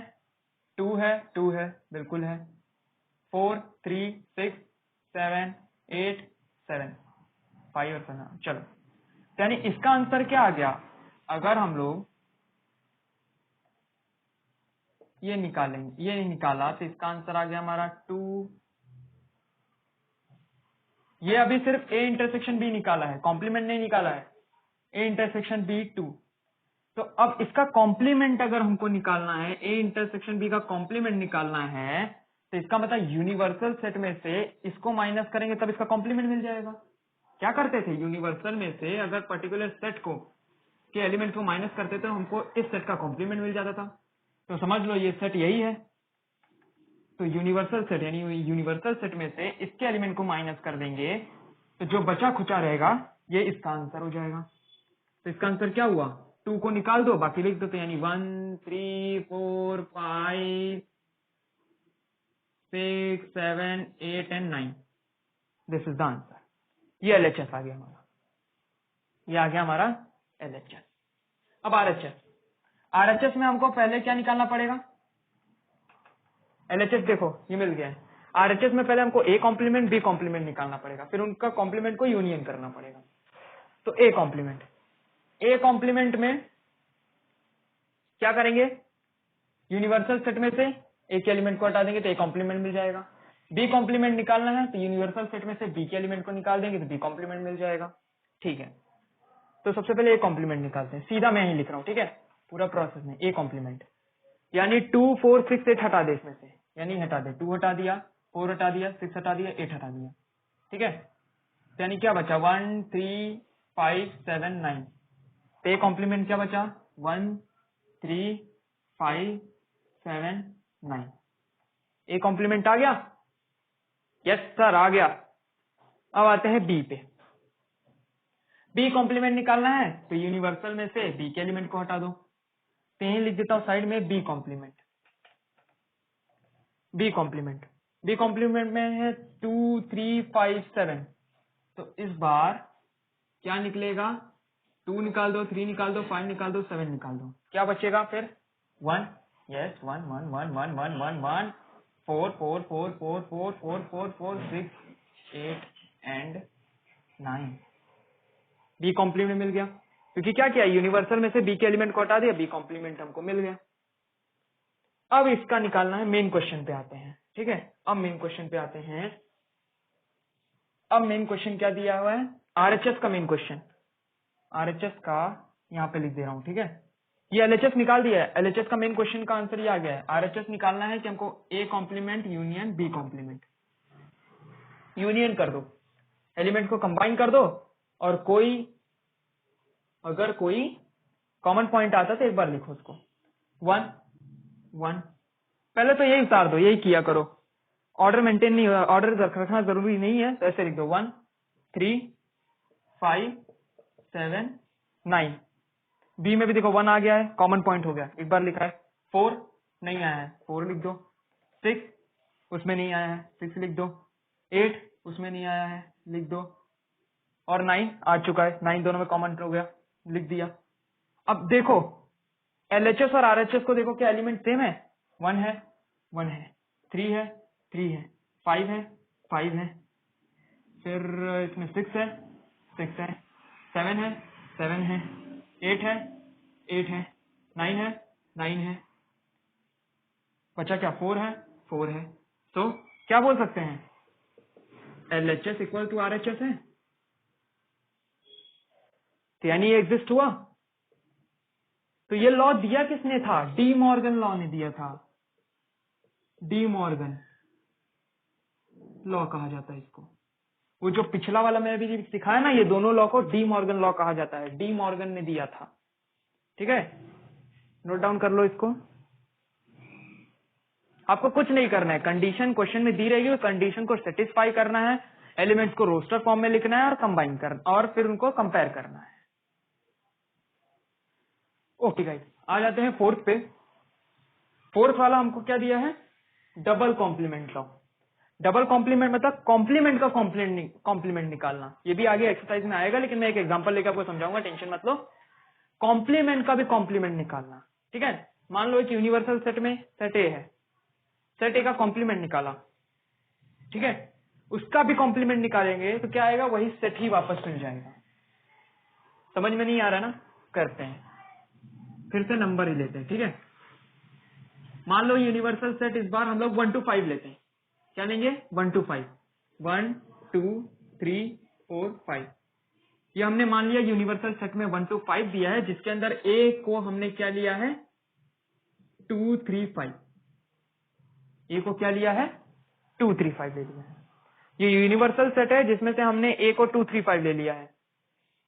2 है, 2 है, बिल्कुल है, 4 3 6 7 8 7 5 और 7। चलो, यानी इसका आंसर क्या आ गया, अगर हम लोग ये निकालेंगे, ये निकाला तो इसका आंसर आ गया हमारा 2। ये अभी सिर्फ ए इंटरसेक्शन बी निकाला है, कॉम्प्लीमेंट नहीं निकाला है, ए इंटरसेक्शन बी 2। तो अब इसका कॉम्प्लीमेंट अगर हमको निकालना है, ए इंटरसेक्शन बी का कॉम्प्लीमेंट निकालना है, तो इसका मतलब यूनिवर्सल सेट में से इसको माइनस करेंगे तब इसका कॉम्प्लीमेंट मिल जाएगा। क्या करते थे, यूनिवर्सल में से अगर पर्टिकुलर सेट को के एलिमेंट को माइनस करते थे, हमको इस सेट का कॉम्प्लीमेंट मिल जाता था। तो समझ लो ये सेट यही है। तो यूनिवर्सल सेट यानी यूनिवर्सल सेट में से इसके एलिमेंट को माइनस कर देंगे तो जो बचा खुचा रहेगा ये इसका आंसर हो जाएगा। तो इसका आंसर क्या हुआ, 2 को निकाल दो, बाकी लिख दो, तो यानी 1 3 4 5 6 7 8 and 9। This is the answer. ये एलएचएस आ गया हमारा, ये आ गया हमारा एलएचएस। अब आरएचएस, आरएचएस में हमको पहले क्या निकालना पड़ेगा, एलएचएस देखो ये मिल गया है। आरएचएस में पहले हमको ए कॉम्प्लीमेंट बी कॉम्प्लीमेंट निकालना पड़ेगा, फिर उनका कॉम्प्लीमेंट को यूनियन करना पड़ेगा। तो ए कॉम्प्लीमेंट, ए कॉम्प्लीमेंट में क्या करेंगे, यूनिवर्सल सेट में से ए के एलिमेंट को हटा देंगे तो ए कॉम्प्लीमेंट मिल जाएगा। बी कॉम्प्लीमेंट निकालना है तो यूनिवर्सल सेट में से बी के एलिमेंट को निकाल देंगे तो बी कॉम्प्लीमेंट मिल जाएगा। ठीक है, तो सबसे पहले ए कॉम्प्लीमेंट निकालते हैं, सीधा मैं ही लिख रहा हूं, ठीक है, पूरा प्रोसेस में। ए कॉम्प्लीमेंट यानी 2 4 6 8 हटा दे इसमें से, यानी हटा दे, 2 हटा दिया, 4 हटा दिया, 6 हटा दिया, 8 हटा दिया, ठीक है, यानी क्या बचा, 1 3 5 7 9। तो ए कॉम्प्लीमेंट क्या बचा, 1 3 5 7 9। ए कॉम्प्लीमेंट आ गया, यस सर आ गया। अब आते हैं बी पे, बी कॉम्प्लीमेंट निकालना है तो यूनिवर्सल में से बी के एलिमेंट को हटा दो, तो यही लिख देता हूं साइड में B complement. B complement, B complement में है 2 3 5 7। तो इस बार क्या निकलेगा, 2 निकाल दो, 3 निकाल दो, 5 निकाल दो, 7 निकाल दो, क्या बचेगा फिर 1, यस 1 1 1 1 1 1 1 4 4 4 4 4 4 4 4 6 8 एंड 9। बी कॉम्प्लीमेंट मिल गया, क्योंकि क्या किया, यूनिवर्सल में से बी के एलिमेंट को हटा दिया, बी कॉम्प्लीमेंट हमको मिल गया। अब इसका निकालना है, मेन क्वेश्चन पे आते हैं, ठीक है, अब मेन क्वेश्चन पे आते हैं। अब मेन क्वेश्चन क्या दिया हुआ है, आरएचएस का मेन क्वेश्चन, आरएचएस का यहाँ पे लिख दे रहा हूँ, ठीक है, ये एलएचएस निकाल दिया है, एलएचएस का मेन क्वेश्चन का आंसर ये आ गया है। आरएचएस निकालना है कि हमको A complement union B complement, union कर दो, एलिमेंट को कंबाइन कर दो, और कोई अगर कोई कॉमन पॉइंट आता तो एक बार लिखो उसको 1 1। पहले तो यही उतार दो, यही किया करो, ऑर्डर मेंटेन नहीं, ऑर्डर रखना जरूरी नहीं है, तो ऐसे लिख दो 1 3 5 7 9। बी में भी देखो 1 आ गया है, कॉमन पॉइंट हो गया, एक बार लिखा है। 4 नहीं आया है, 4 लिख दो। 6 उसमें नहीं आया है, 6 लिख दो। 8 उसमें नहीं आया है, लिख दो। और 9 आ चुका है, 9 दोनों में कॉमन हो गया, लिख दिया। अब देखो एलएचएस और आरएचएस को देखो, क्या एलिमेंट सेम है, 1 है 1 है, 3 है 3 है, 5 है 5 है, फिर इसमें 6 है 6 है, 7 है 7 है, 8 है 8 है, 9 है 9 है, बचा क्या, 4 है 4 है। तो क्या बोल सकते हैं, एलएचएस इक्वल टू आरएचएस है, तो यानी ये एग्जिस्ट हुआ। तो ये लॉ दिया किसने था? डी मॉर्गन लॉ ने दिया था। डी मॉर्गन लॉ कहा जाता है इसको। वो जो पिछला वाला मैंने भी सिखाया ना, ये दोनों लॉ को डी मॉर्गन लॉ कहा जाता है। डी मॉर्गन ने दिया था। ठीक है, नोट डाउन कर लो इसको। आपको कुछ नहीं करना है, कंडीशन क्वेश्चन में दी रहेगी, वो कंडीशन को सेटिस्फाई करना है, एलिमेंट्स को रोस्टर फॉर्म में लिखना है और कंबाइन करना और फिर उनको कंपेयर करना है। ओके गाइस, आ जाते हैं फोर्थ पे। फोर्थ वाला हमको क्या दिया है? Double complement law. Double complement मतलब कॉम्प्लीमेंट का कॉम्प्लीमेंट निकालना। ये भी आगे एक्सरसाइज में आएगा, लेकिन मैं एक एग्जांपल लेकर आपको समझाऊंगा, टेंशन मत लो। कॉम्प्लीमेंट का भी कॉम्प्लीमेंट निकालना। ठीक है, मान लो एक यूनिवर्सल सेट में सेट ए है, सेट ए का कॉम्प्लीमेंट निकाला। ठीक है, उसका भी कॉम्प्लीमेंट निकालेंगे तो क्या आएगा? वही सेट ही वापस मिल जाएगा। समझ में नहीं आ रहा ना? करते हैं, फिर से नंबर ही लेते हैं। ठीक है, मान लो यूनिवर्सल सेट इस बार हम लोग 1 to 5 लेते हैं। क्या लेंगे? 1 to 5, 1 2 3 4 5। ये हमने मान लिया यूनिवर्सल सेट में 1 to 5 दिया है, जिसके अंदर ए को हमने क्या लिया है? 2 3 5। ए को क्या लिया है? 2 3 5 ले लिया है। ये यूनिवर्सल सेट है जिसमें से हमने ए को 2 3 5 ले लिया है।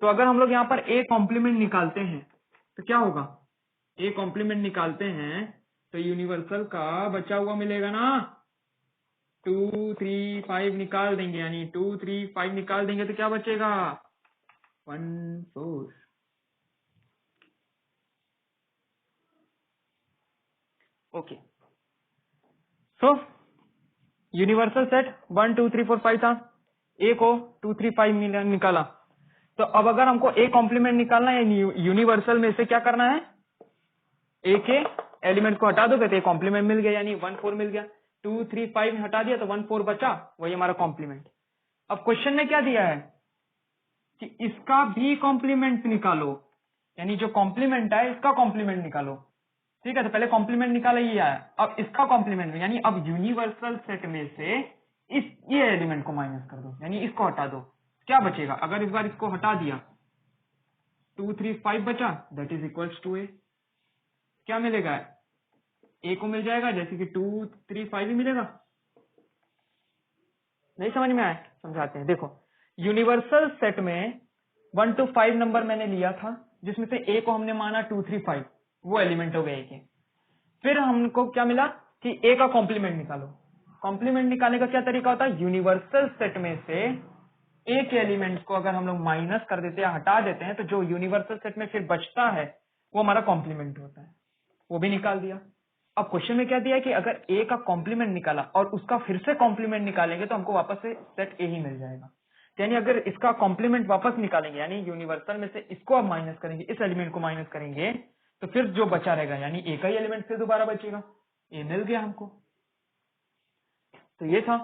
तो अगर हम लोग यहाँ पर ए कॉम्प्लीमेंट निकालते हैं तो क्या होगा? ए कॉम्प्लीमेंट निकालते हैं तो यूनिवर्सल का बचा हुआ मिलेगा ना, 2 3 5 निकाल देंगे, यानी 2 3 5 निकाल देंगे तो क्या बचेगा? 1 4। ओके, सो यूनिवर्सल सेट 1 2 3 4 5 था, ए को 2 3 5 निकाला। तो अब अगर हमको ए कॉम्प्लीमेंट निकालना है, यूनिवर्सल में से क्या करना है? ए के एलिमेंट को हटा दोगे तो कॉम्प्लीमेंट मिल गया, यानी 1 4 मिल गया। 2 3 5 हटा दिया तो 1 4 बचा, वही हमारा कॉम्प्लीमेंट। अब क्वेश्चन ने क्या दिया है कि इसका भी कॉम्प्लीमेंट निकालो, यानी जो कॉम्प्लीमेंट है इसका कॉम्प्लीमेंट निकालो। ठीक है, तो पहले कॉम्प्लीमेंट निकाला ये आया, अब इसका कॉम्प्लीमेंट, यानी अब यूनिवर्सल सेट में से ये एलिमेंट को माइनस कर दो, यानी इसको हटा दो। क्या बचेगा? अगर इस बार इसको हटा दिया 2 3 5 बचा, दैट इज इक्वल्स टू ए। क्या मिलेगा? ए को मिल जाएगा, जैसे कि 2 3 5 ही मिलेगा। नहीं समझ में आया? समझाते हैं, देखो। यूनिवर्सल सेट में 1 to 5 नंबर मैंने लिया था, जिसमें से ए को हमने माना 2 3 5, वो एलिमेंट हो गए ए के। फिर हमको क्या मिला कि ए का कॉम्प्लीमेंट निकालो। कॉम्प्लीमेंट निकालने का क्या तरीका होता है? यूनिवर्सल सेट में से ए के एलिमेंट को अगर हम लोग माइनस कर देते हैं, हटा देते हैं, तो जो यूनिवर्सल सेट में फिर बचता है वो हमारा कॉम्प्लीमेंट होता है। वो भी निकाल दिया। अब क्वेश्चन में क्या दिया है कि अगर ए का कॉम्प्लीमेंट निकाला और उसका फिर से कॉम्प्लीमेंट निकालेंगे तो हमको वापस से सेट ए ही मिल जाएगा। यानी अगर इसका कॉम्प्लीमेंट वापस निकालेंगे, यानी यूनिवर्सल में से इसको अब माइनस करेंगे, इस एलिमेंट को माइनस करेंगे, तो फिर जो बचा रहेगा, यानी ए का ही एलिमेंट फिर दोबारा बचेगा। ए मिल गया हमको। तो ये था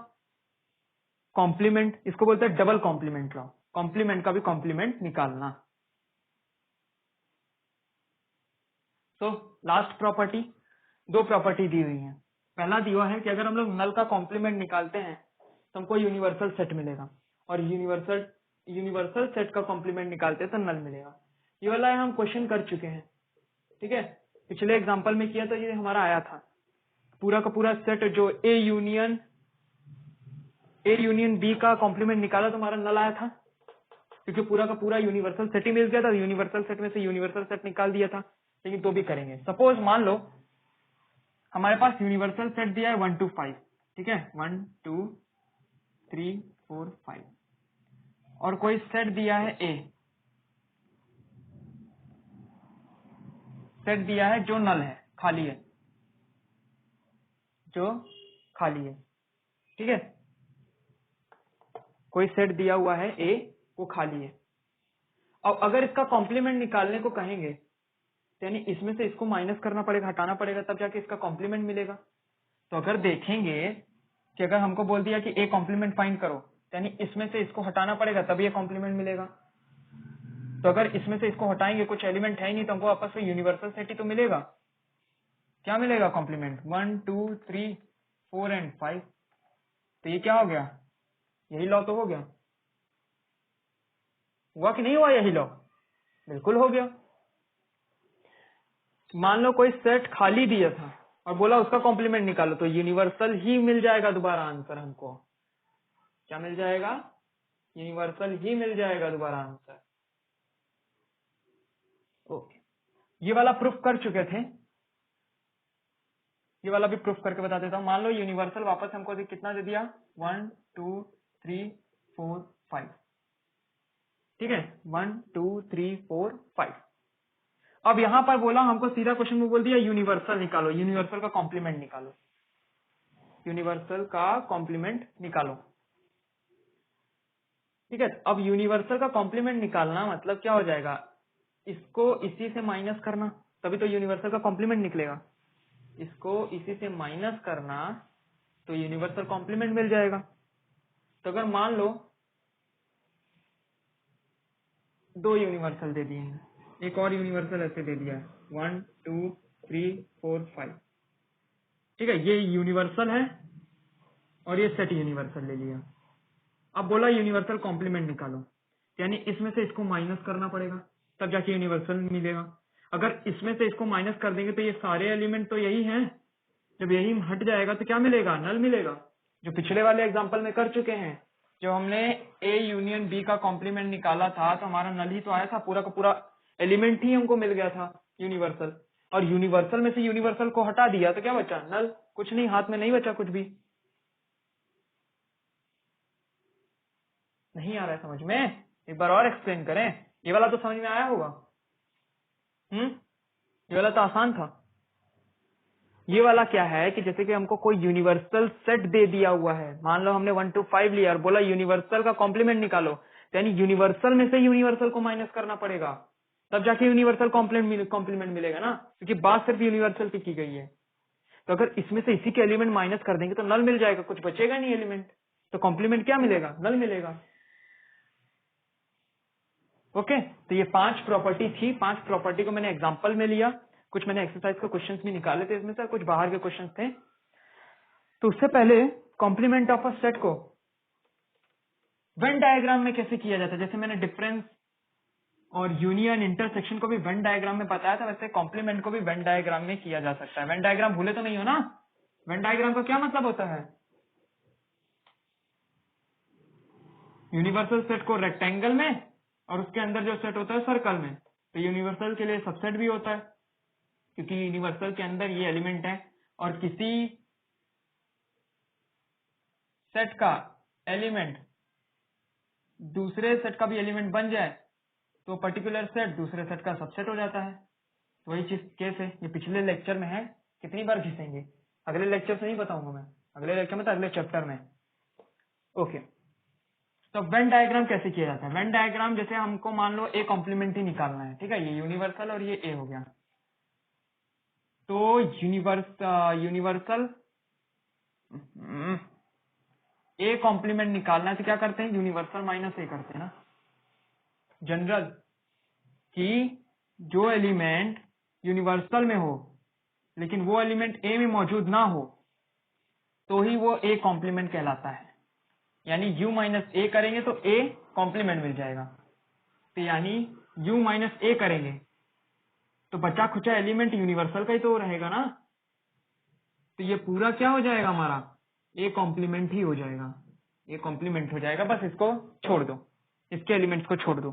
कॉम्प्लीमेंट, इसको बोलते हैं डबल कॉम्प्लीमेंट लॉ। कॉम्प्लीमेंट का भी कॉम्प्लीमेंट निकालना। तो लास्ट प्रॉपर्टी, दो प्रॉपर्टी दी हुई है। पहला दिया है कि अगर हम लोग नल का कॉम्प्लीमेंट निकालते हैं तो हमको यूनिवर्सल सेट मिलेगा, और यूनिवर्सल सेट का कॉम्प्लीमेंट निकालते हैं तो नल मिलेगा। ये वाला हम क्वेश्चन कर चुके हैं। ठीक है, पिछले एग्जांपल में किया तो ये हमारा आया था, पूरा का पूरा सेट जो ए यूनियन बी का कॉम्प्लीमेंट निकाला तो हमारा नल आया था, क्योंकि पूरा का पूरा यूनिवर्सल सेट ही मिल गया था। यूनिवर्सल सेट में से यूनिवर्सल सेट निकाल दिया था। लेकिन तो भी करेंगे, सपोज मान लो हमारे पास यूनिवर्सल सेट दिया है 1 to 5। ठीक है, 1 2 3 4 5, और कोई सेट दिया है ए, सेट दिया है जो नल है, खाली है, जो खाली है। ठीक है, कोई सेट दिया हुआ है ए, वो खाली है। अब अगर इसका कॉम्प्लीमेंट निकालने को कहेंगे तो यानी इसमें से इसको माइनस करना पड़ेगा, हटाना पड़ेगा, तब जाके इसका कॉम्प्लीमेंट मिलेगा। तो अगर देखेंगे कि अगर हमको बोल दिया कि ए कॉम्प्लीमेंट फाइंड करो, यानी इसमें से इसको हटाना पड़ेगा तब ये कॉम्प्लीमेंट मिलेगा। तो अगर इसमें से इसको हटाएंगे, कुछ एलिमेंट है ही नहीं, तो हमको आपस में यूनिवर्सल सेट ही तो मिलेगा। क्या मिलेगा कॉम्प्लीमेंट? 1 2 3 4 एंड 5। तो ये क्या हो गया? यही लॉ तो हो गया। हुआ कि नहीं हुआ यही लॉ? बिल्कुल हो गया। मान लो कोई सेट खाली दिया था और बोला उसका कॉम्प्लीमेंट निकालो, तो यूनिवर्सल ही मिल जाएगा दोबारा आंसर हमको। क्या मिल जाएगा? यूनिवर्सल ही मिल जाएगा दोबारा आंसर। ओके, ये वाला प्रूफ कर चुके थे, ये वाला भी प्रूफ करके बता देता हूं। मान लो यूनिवर्सल वापस हमको कितना दे दिया, 1 2 3 4 5, ठीक है, 1 2 3 4 5। अब यहां पर बोला हमको, सीधा क्वेश्चन में बोल दिया यूनिवर्सल निकालो, यूनिवर्सल का कॉम्प्लीमेंट निकालो, यूनिवर्सल का कॉम्प्लीमेंट निकालो, ठीक है। अब यूनिवर्सल का कॉम्प्लीमेंट निकालना मतलब क्या हो जाएगा, इसको इसी से माइनस करना, तभी तो यूनिवर्सल का कॉम्प्लीमेंट निकलेगा। इसको इसी से माइनस करना तो यूनिवर्सल कॉम्प्लीमेंट मिल जाएगा। तो अगर मान लो 2 यूनिवर्सल दे दिए हैं, एक और यूनिवर्सल ऐसे दे दिया है, 1 2 3 4 5, ठीक है, ये यूनिवर्सल है और ये सेट यूनिवर्सल ले लिया। अब बोला यूनिवर्सल कॉम्प्लीमेंट निकालो, यानी इसमें से इसको माइनस करना पड़ेगा, तब जाके यूनिवर्सल मिलेगा। अगर इसमें से इसको माइनस कर देंगे तो ये सारे एलिमेंट तो यही हैं, जब यही हट जाएगा तो क्या मिलेगा, नल मिलेगा। जो पिछले वाले एग्जांपल में कर चुके हैं, जो हमने ए यूनियन बी का कॉम्प्लीमेंट निकाला था तो हमारा नल ही तो आया था, पूरा का पूरा एलिमेंट ही हमको मिल गया था यूनिवर्सल। और यूनिवर्सल में से यूनिवर्सल को हटा दिया तो क्या बचा, नल, कुछ नहीं, हाथ में नहीं बचा कुछ भी। नहीं आ रहा है समझ में? एक बार और एक्सप्लेन करें, ये वाला तो समझ में आया होगा। ये वाला तो आसान था। ये वाला क्या है कि जैसे कि हमको कोई यूनिवर्सल सेट दे दिया हुआ है, मान लो हमने 1 to 5 लिया और बोला यूनिवर्सल का कॉम्प्लीमेंट निकालो, तो यानी यूनिवर्सल में से यूनिवर्सल को माइनस करना पड़ेगा, तब जाके यूनिवर्सल कॉम्प्लीमेंट मिलेगा ना, क्योंकि बात सिर्फ यूनिवर्सल की गई है। तो अगर इसमें से इसी के एलिमेंट माइनस कर देंगे तो नल मिल जाएगा, कुछ बचेगा नहीं एलिमेंट, तो कॉम्प्लीमेंट क्या मिलेगा, नल मिलेगा। ओके, तो ये 5 प्रॉपर्टी थी, 5 प्रॉपर्टी को मैंने एग्जांपल में लिया, कुछ मैंने एक्सरसाइज के क्वेश्चंस भी निकाले थे इसमें से, कुछ बाहर के क्वेश्चंस थे। तो उससे पहले कॉम्प्लीमेंट ऑफ अ सेट को वेन डायग्राम में कैसे किया जाता है, जैसे मैंने डिफरेंस और यूनियन इंटरसेक्शन को भी वेन डायग्राम में बताया था, वैसे कॉम्प्लीमेंट को भी वेन डायग्राम में किया जा सकता है। वेन डायग्राम भूले तो नहीं हो ना? वेन डायग्राम का क्या मतलब होता है, यूनिवर्सल सेट को रेक्टेंगल में और उसके अंदर जो सेट होता है सर्कल में, तो यूनिवर्सल के लिए सबसेट भी होता है, क्योंकि यूनिवर्सल के अंदर ये एलिमेंट है, और किसी सेट का एलिमेंट दूसरे सेट का भी एलिमेंट बन जाए तो पर्टिकुलर सेट दूसरे सेट का सबसेट हो जाता है। तो वही चीज केस है, ये पिछले लेक्चर में है, कितनी बार घिसेंगे, अगले लेक्चर से नहीं बताऊंगा मैं, अगले लेक्चर में तो अगले चैप्टर में। ओके, तो वेन डायग्राम कैसे किया जाता है? वेन डायग्राम जैसे हमको मान लो ए कॉम्प्लीमेंट ही निकालना है, ठीक है, ये यूनिवर्सल और ये ए हो गया, तो यूनिवर्सल ए कॉम्प्लीमेंट निकालना है तो क्या करते हैं, यूनिवर्सल माइनस ए करते हैं ना, जनरल, कि जो एलिमेंट यूनिवर्सल में हो लेकिन वो एलिमेंट ए में मौजूद ना हो तो ही वो ए कॉम्प्लीमेंट कहलाता है। यानी यू माइनस ए करेंगे तो ए कॉम्प्लीमेंट मिल जाएगा, तो यानी यू माइनस ए करेंगे तो बचा खुचा एलिमेंट यूनिवर्सल का ही तो रहेगा ना, तो ये पूरा क्या हो जाएगा हमारा, ए कॉम्प्लीमेंट ही हो जाएगा, ए कॉम्प्लीमेंट हो जाएगा। बस इसको छोड़ दो, इसके एलिमेंट्स को छोड़ दो,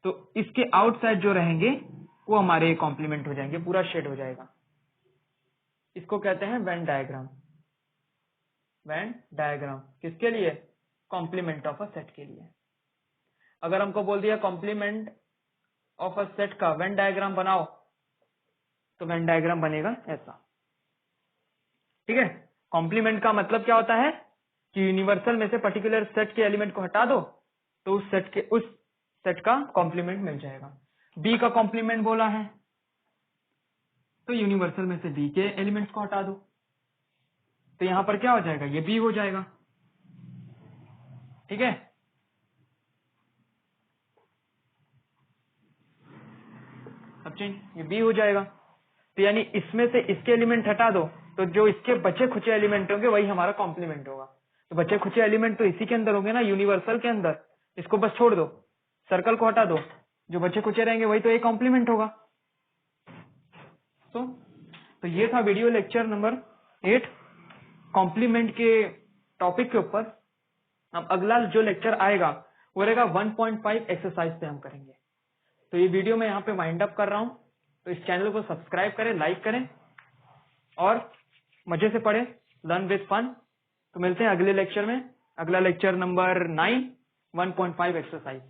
तो इसके आउटसाइड जो रहेंगे वो हमारे ए कॉम्प्लीमेंट हो जाएंगे, पूरा शेड हो जाएगा। इसको कहते हैं वेन डायग्राम। वेन डायग्राम किसके लिए, कॉम्प्लीमेंट ऑफ अ सेट के लिए। अगर हमको बोल दिया कॉम्प्लीमेंट ऑफ अ सेट का वेन डायग्राम बनाओ, तो वेन डायग्राम बनेगा ऐसा, ठीक है। कॉम्प्लीमेंट का मतलब क्या होता है कि यूनिवर्सल में से पर्टिकुलर सेट के एलिमेंट को हटा दो तो उस सेट का कॉम्प्लीमेंट मिल जाएगा। बी का कॉम्प्लीमेंट बोला है तो यूनिवर्सल में से बी के एलिमेंट्स को हटा दो, तो यहां पर क्या हो जाएगा, ये बी हो जाएगा, ठीक है। अब चेंज, ये बी हो जाएगा, तो यानी इसमें से इसके एलिमेंट हटा दो तो जो इसके बचे खुचे एलिमेंट होंगे वही हमारा कॉम्प्लीमेंट होगा। तो बचे खुचे एलिमेंट तो इसी के अंदर होंगे ना, यूनिवर्सल के अंदर, इसको बस छोड़ दो, सर्कल को हटा दो, जो बचे कुचे रहेंगे वही तो ए कॉम्प्लीमेंट होगा। तो ये था वीडियो लेक्चर नंबर 8 कॉम्प्लीमेंट के टॉपिक के ऊपर। अब अगला जो लेक्चर आएगा वो रहेगा 1.5 एक्सरसाइज पे हम करेंगे। तो ये वीडियो मैं यहाँ पे वाइंड अप कर रहा हूँ। तो इस चैनल को सब्सक्राइब करें, लाइक करें और मजे से पढ़ें, लर्न विद फन। तो मिलते हैं अगले लेक्चर में। अगला लेक्चर नंबर 9 1.5 एक्सरसाइज।